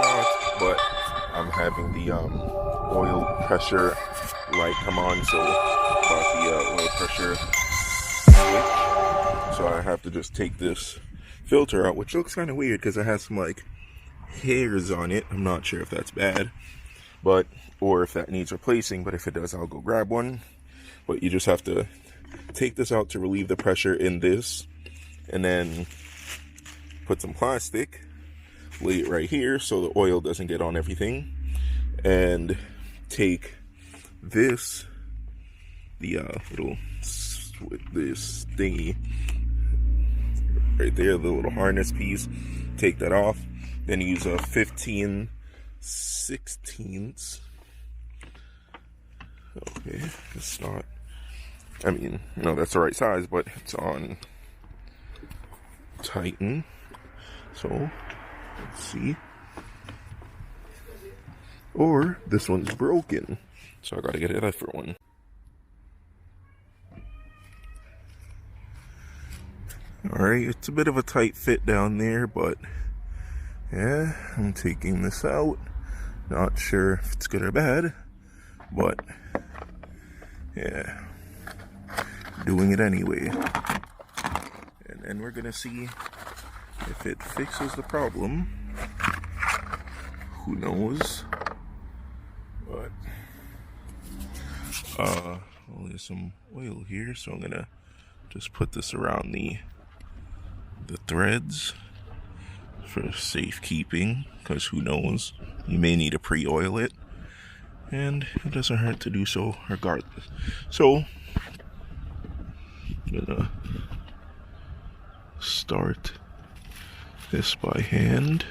not, but I'm having the oil pressure light come on, so got the oil pressure switch. So I have to just take this filter out, which looks kind of weird because it has some like hairs on it. I'm not sure if that's bad, but or if that needs replacing, but if it does, I'll go grab one. But you just have to take this out to relieve the pressure in this, and then put some plastic, lay it right here so the oil doesn't get on everything, and take this, the this thingy right there, the little harness piece, take that off, then use a 15/16. Okay, it's not, I mean, no, that's the right size, but it's on tighten. So let's see. Or this one's broken, so I gotta get a different one. Alright, it's a bit of a tight fit down there, but yeah, I'm taking this out. Not sure if it's good or bad, but yeah, doing it anyway. And then we're gonna see if it fixes the problem. Who knows? But well, there's some oil here, so I'm gonna just put this around the threads for safekeeping, because who knows, you may need to pre-oil it, and it doesn't hurt to do so regardless. So I'm gonna start this by hand.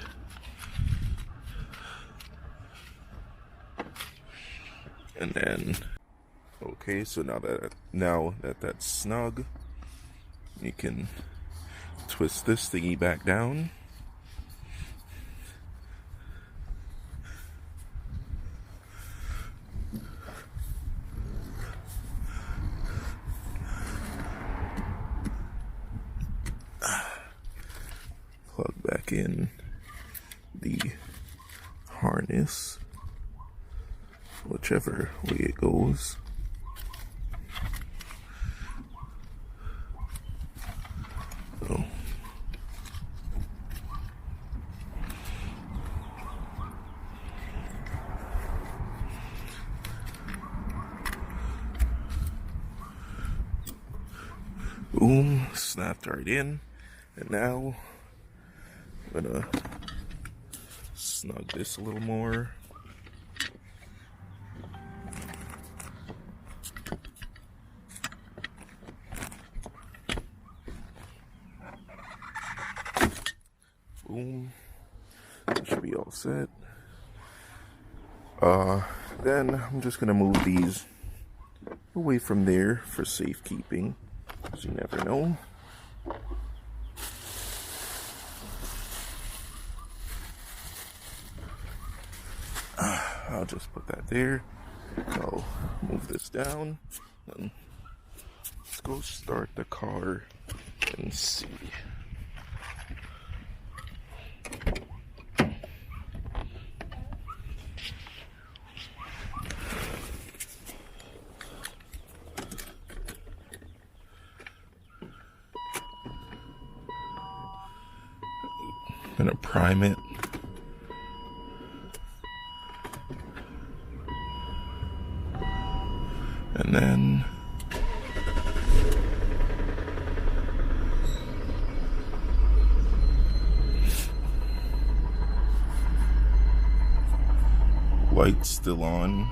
And then, okay, so now that that's snug, you can twist this thingy back down. Plug back in the harness, whichever way it goes. So boom, snapped right in. And now I'm gonna snug this a little more. Boom. That should be all set. Then I'm just gonna move these away from there for safekeeping, because you never know. I'll just put that there. I'll move this down. And let's go start the car and see. Gonna prime it. And then light's still on.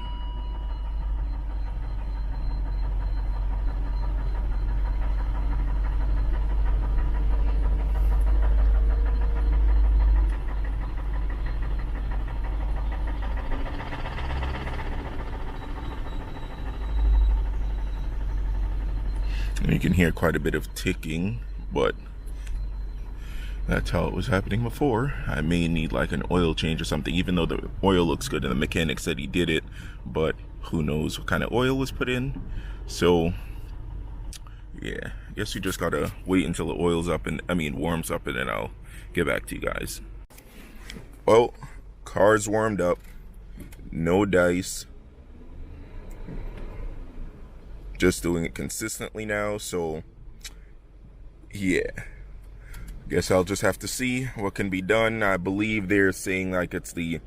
And you can hear quite a bit of ticking, but that's how it was happening before. I may need like an oil change or something, even though the oil looks good and the mechanic said he did it, but who knows what kind of oil was put in. So yeah, I guess you just gotta wait until the oil's up, and warms up, and then I'll get back to you guys. Well, Car's warmed up. No dice. Just doing it consistently now, so yeah. Guess I'll just have to see what can be done. I believe they're saying like it's the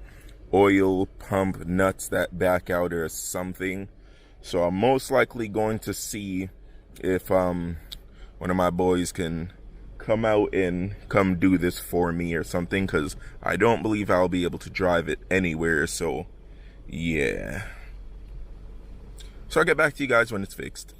oil pump nuts that back out or something. So I'm most likely going to see if one of my boys can come out and come do this for me or something, because I don't believe I'll be able to drive it anywhere. So yeah. So I'll get back to you guys when it's fixed.